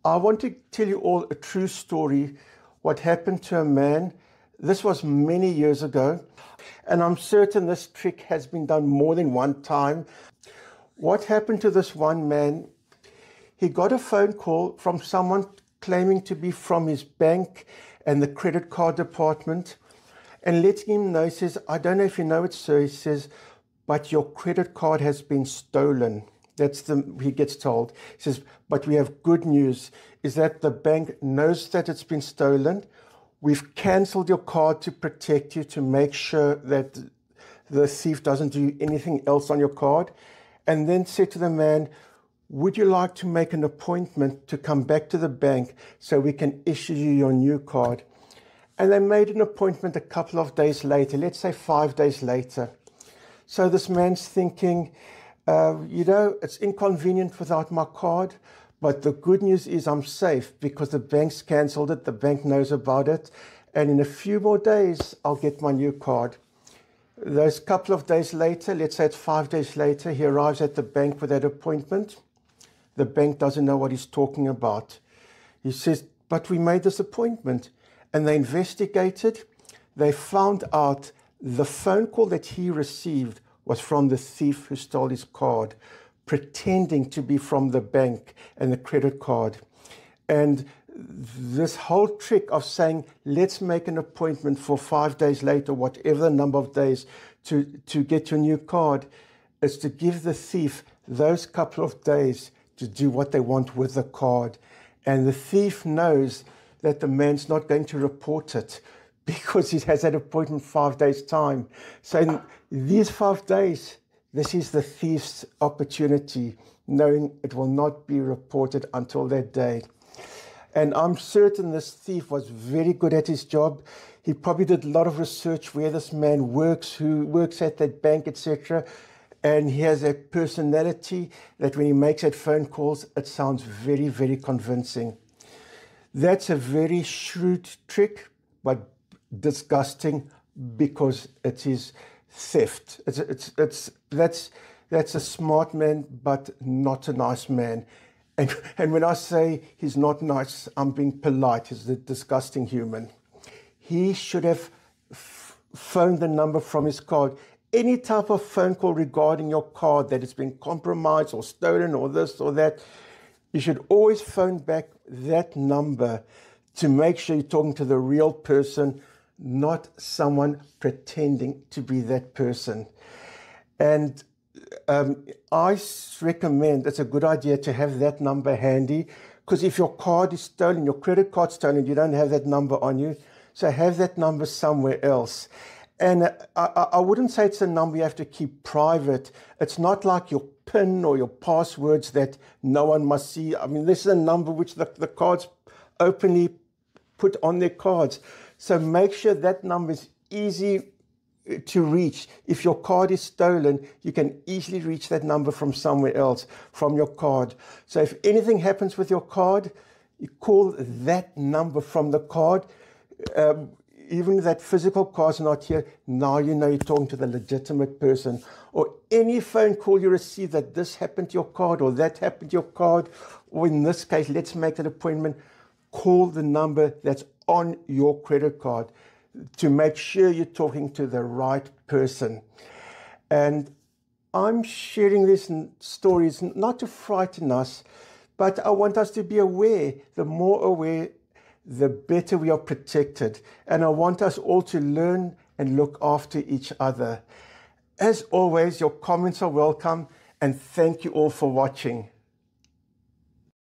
I want to tell you all a true story, what happened to a man. This was many years ago, and I'm certain this trick has been done more than one time. What happened to this one man, he got a phone call from someone claiming to be from his bank and the credit card department, and letting him know, he says, I don't know if you know it, sir, he says, but your credit card has been stolen. He gets told. He says, but we have good news, is that the bank knows that it's been stolen. We've cancelled your card to protect you, to make sure that the thief doesn't do anything else on your card. And then said to the man, would you like to make an appointment to come back to the bank so we can issue you your new card? And they made an appointment a couple of days later, let's say 5 days later. So this man's thinking, it's inconvenient without my card, but the good news is I'm safe because the bank's cancelled it, the bank knows about it, and in a few more days, I'll get my new card. Those couple of days later, let's say it's 5 days later, he arrives at the bank with that appointment. The bank doesn't know what he's talking about. He says, but we made this appointment. And they investigated. They found out the phone call that he received was from the thief who stole his card, pretending to be from the bank and the credit card. And this whole trick of saying, let's make an appointment for 5 days later, whatever the number of days, to get your new card, is to give the thief those couple of days to do what they want with the card. And the thief knows that the man's not going to report it because he has that appointment 5 days' time. So in these 5 days, this is the thief's opportunity, knowing it will not be reported until that day. And I'm certain this thief was very good at his job. He probably did a lot of research where this man works, who works at that bank, etc. And he has a personality that when he makes that phone calls, it sounds very, very convincing. That's a very shrewd trick, but disgusting because it is theft. That's a smart man, but not a nice man. And when I say he's not nice, I'm being polite. He's a disgusting human. He should have phoned the number from his card. Any type of phone call regarding your card that it's been compromised or stolen or this or that, you should always phone back that number to make sure you're talking to the real person, not someone pretending to be that person. And I recommend, it's a good idea to have that number handy, because if your card is stolen, your credit card's stolen, you don't have that number on you. So have that number somewhere else. And I wouldn't say it's a number you have to keep private. It's not like your PIN or your passwords that no one must see. I mean, this is a number which the cards openly put on their cards. So make sure that number is easy to reach. If your card is stolen, you can easily reach that number from somewhere else, from your card. So if anything happens with your card, you call that number from the card. Even if that physical card's not here, now you know you're talking to the legitimate person. Or any phone call you receive that this happened to your card or that happened to your card, or in this case, let's make that appointment, call the number that's on your credit card to make sure you're talking to the right person. And I'm sharing these stories not to frighten us, but I want us to be aware. The more aware, the better we are protected. And I want us all to learn and look after each other. As always, your comments are welcome, and thank you all for watching.